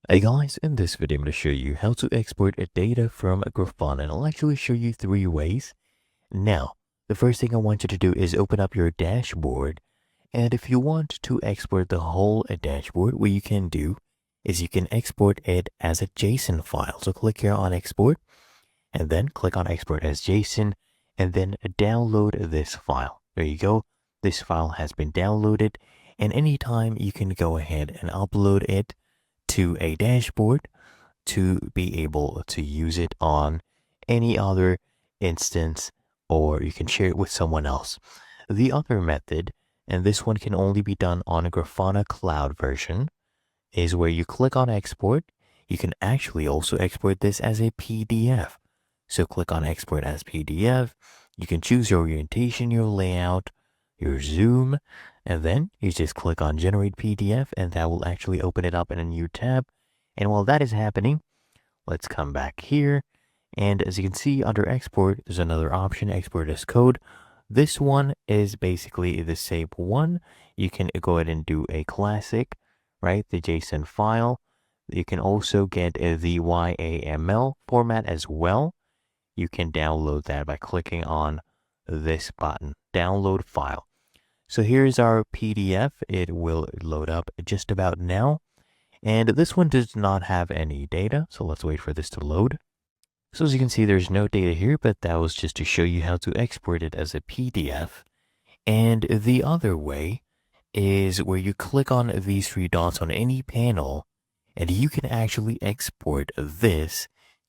Hey guys, in this video I'm going to show you how to export data from Grafana, and I'll actually show you 3 ways. Now, the first thing I want you to do is open up your dashboard, and if you want to export the whole dashboard, what you can do is you can export it as a JSON file. So click here on export, and then click on export as JSON, and then download this file. There you go. This file has been downloaded, and anytime you can go ahead and upload it to a dashboard to be able to use it on any other instance, or you can share it with someone else. The other method, and this one can only be done on a Grafana cloud version, is where you click on export. You can actually also export this as a PDF. So click on export as PDF. You can choose your orientation, your layout, your zoom, and then you just click on generate PDF, and that will actually open it up in a new tab. And while that is happening, let's come back here. And as you can see under export, there's another option, export as code. This one is basically the same one. You can go ahead and do a classic, right? The JSON file. You can also get the YAML format as well. You can download that by clicking on this button, download file. So here's our PDF. It will load up just about now. And this one does not have any data, so let's wait for this to load. So as you can see, there's no data here, but that was just to show you how to export it as a PDF. And the other way is where you click on these 3 dots on any panel, and you can actually export this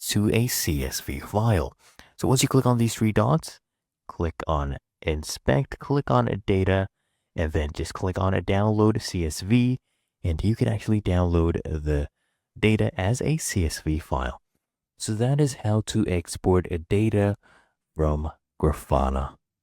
to a CSV file. So once you click on these 3 dots, click on inspect, click on data, and then just click on download CSV, and you can actually download the data as a CSV file. So that is how to export data from Grafana.